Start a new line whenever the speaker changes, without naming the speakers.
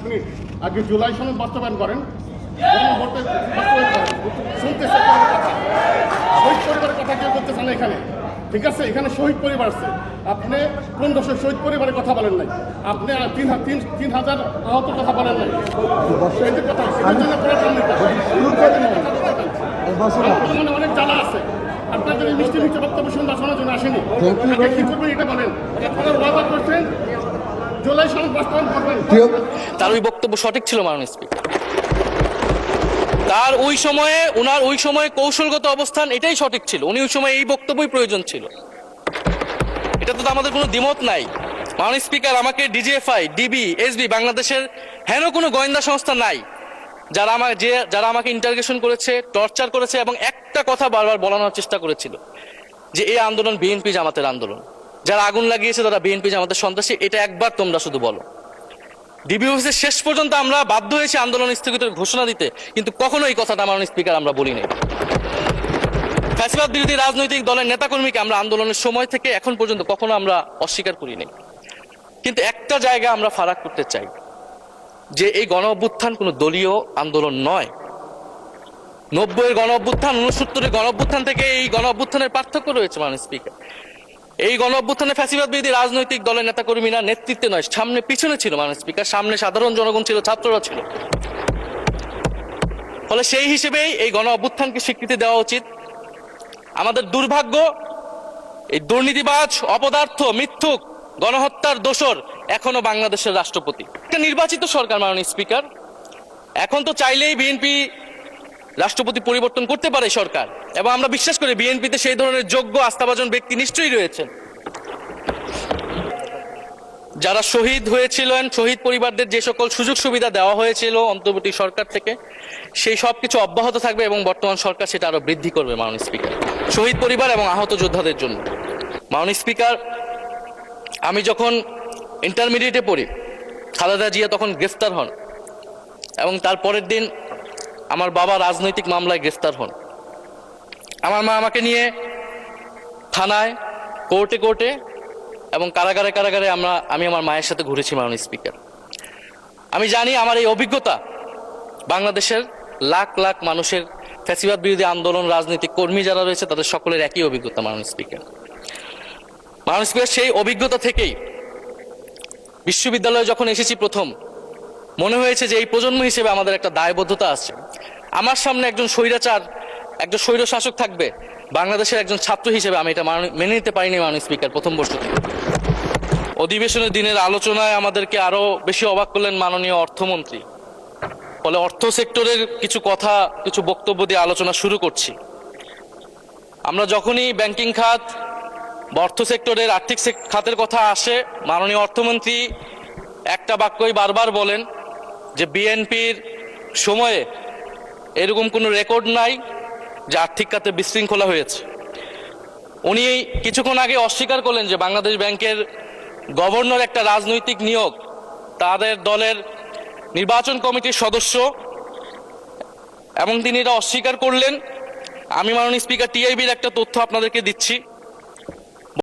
Minute আগে জুলাই সনদ বাস্তবায়ন করেন, শুনতেছে কথা, শহীদ পরিবারের কথা কেউ করতেছে না এখানে, ঠিক আছে? এখানে শহীদ পরিবার আছে, আপনি কোন দশের শহীদ পরিবারের কথা বলেন নাই, আপনি 3,000 আহতের কথা বলেন নাই, শহীদের কথা বর্তমানে অনেক জ্বালা আছে। আপনাদের এই মিষ্টি মিষ্টি বক্তব্য শুনতে শোনার জন্য আসেনি, কি করবেন এটা বলেন। আপনারা ওয়াদা করছেন জুলাই সনদ বাস্তবায়ন করবেন,
তার ওই বক্তব্য সঠিক ছিল মাননীয় স্পিকার। তার ওই সময়ে কৌশলগত অবস্থান এটাই সঠিক ছিল, উনি ওই সময় এই বক্তব্যই প্রয়োজন ছিল, এটা তো আমাদের কোনো দ্বিমত নাই। মাননীয় স্পিকার, আমাকে ডিজিএফআই, ডিবি, এসবি, বাংলাদেশের হেন কোনো গোয়েন্দা সংস্থা নাই যারা আমাকে ইন্টারগেশন করেছে, টর্চার করেছে এবং একটা কথা বারবার বলানোর চেষ্টা করেছিল যে এই আন্দোলন বিএনপি জামাতের আন্দোলন, যারা আগুন লাগিয়েছে তারা বিএনপি জামাতের সন্ত্রাসী, এটা একবার তোমরা শুধু বলো। ডিবি অফিসে শেষ পর্যন্ত আমরা বাধ্য হয়েছি আন্দোলন স্থগিতের ঘোষণা দিতে, কিন্তু কখনো এই কথাটা মাননীয় স্পিকার আমরা বলি নাই। ফ্যাসিবাদ বিরোধী রাজনৈতিক দলের নেতাকর্মীকে আমরা আন্দোলনের সময় থেকে এখন পর্যন্ত কখনো আমরা অস্বীকার করি নাই। কিন্তু একটা জায়গা আমরা ফারাক করতে চাই, যে এই গণ অভ্যুত্থান কোনো দলীয় আন্দোলন নয়। 90-এর গণ অভ্যুত্থান, 69-এর গণ অভ্যুত্থান থেকে এই গণ অভ্যুত্থানের পার্থক্য রয়েছে মাননীয় স্পিকার। এই গণ অভ্যুত্থানে ফ্যাসিবাদ বিরোধী রাজনৈতিক দলের নেতাকর্মীরা নেতৃত্বে নয়, সামনে পিছনে ছিল মাননীয় স্পিকার, সামনে সাধারণ জনগণ ছিল, ছাত্ররা ছিল। ফলে সেই হিসেবেই এই গণ অভ্যুত্থানকে স্বীকৃতি দেওয়া উচিত। আমাদের দুর্ভাগ্য, এই দুর্নীতিবাজ, অপদার্থ, মিথ্যুক, গণহত্যার দোসর এখনো বাংলাদেশের রাষ্ট্রপতি, একটা নির্বাচিত সরকার মাননীয় স্পিকার। এখন তো চাইলেই বিএনপি রাষ্ট্রপতি পরিবর্তন করতে পারে সরকার, এবং আমরা বিশ্বাস করি বিএনপিতে সেই ধরনের যোগ্য আস্থাভাজন ব্যক্তি নিশ্চয়ই রয়েছেন। যারা শহীদ হয়েছিলেন, শহীদ পরিবারদের যে সকল সুযোগ সুবিধা দেওয়া হয়েছিল অন্তর্বর্তী সরকার থেকে, সেই সব কিছু অব্যাহত থাকবে এবং বর্তমান সরকার সেটা আরো বৃদ্ধি করবে মাননীয় স্পিকার, শহীদ পরিবার এবং আহত যোদ্ধাদের জন্য। মাননীয় স্পিকার, আমি যখন ইন্টারমিডিয়েটে পড়ি, খালেদা জিয়া তখন গ্রেফতার হন এবং তার পরের দিন আমার বাবা রাজনৈতিক মামলায় গ্রেফতার হন। আমার মা আমাকে নিয়ে থানায়, কোর্টে এবং কারাগারে আমি আমার মায়ের সাথে ঘুরেছি মাননীয় স্পিকার। আমি জানি আমার এই অভিজ্ঞতা বাংলাদেশের লাখ লাখ মানুষের, ফ্যাসিবাদ বিরোধী আন্দোলন রাজনৈতিক কর্মী যারা রয়েছে তাদের সকলের একই অভিজ্ঞতা মাননীয় স্পিকার। মাননীয় স্পিকার, সেই অভিজ্ঞতা থেকেই বিশ্ববিদ্যালয়ে যখন এসেছি প্রথম, মনে হয়েছে যে এই প্রজন্ম হিসেবে আমাদের একটা দায়বদ্ধতা আছে। আমার সামনে একজন স্বৈর শাসক থাকবে, বাংলাদেশের একজন ছাত্র হিসেবে আমি এটা মেনে নিতে পারিনি মাননীয় স্পিকার প্রথম বর্ষ থেকে। অধিবেশনের দিনের আলোচনায় আমাদেরকে আরো বেশি অবাক করলেন মাননীয় অর্থমন্ত্রী। ফলে অর্থ সেক্টরের কিছু বক্তব্য দিয়ে আলোচনা শুরু করছি। আমরা যখনই ব্যাংকিং খাত বা অর্থ সেক্টরের আর্থিক খাতের কথা আসে, মাননীয় অর্থমন্ত্রী একটা বাক্যই বারবার বলেন যে বিএনপির সময়ে এরকম কোনো রেকর্ড নাই যে আর্থিক খাতে বিশৃঙ্খলা হয়েছে। উনি কিছুক্ষণ আগে অস্বীকার করলেন যে বাংলাদেশ ব্যাংকের গভর্নর একটা রাজনৈতিক নিয়োগ, তাদের দলের নির্বাচন কমিটির সদস্য, এবং তিনি এটা অস্বীকার করলেন। আমি মাননীয় স্পিকার টিআইবির একটা তথ্য আপনাদেরকে দিচ্ছি।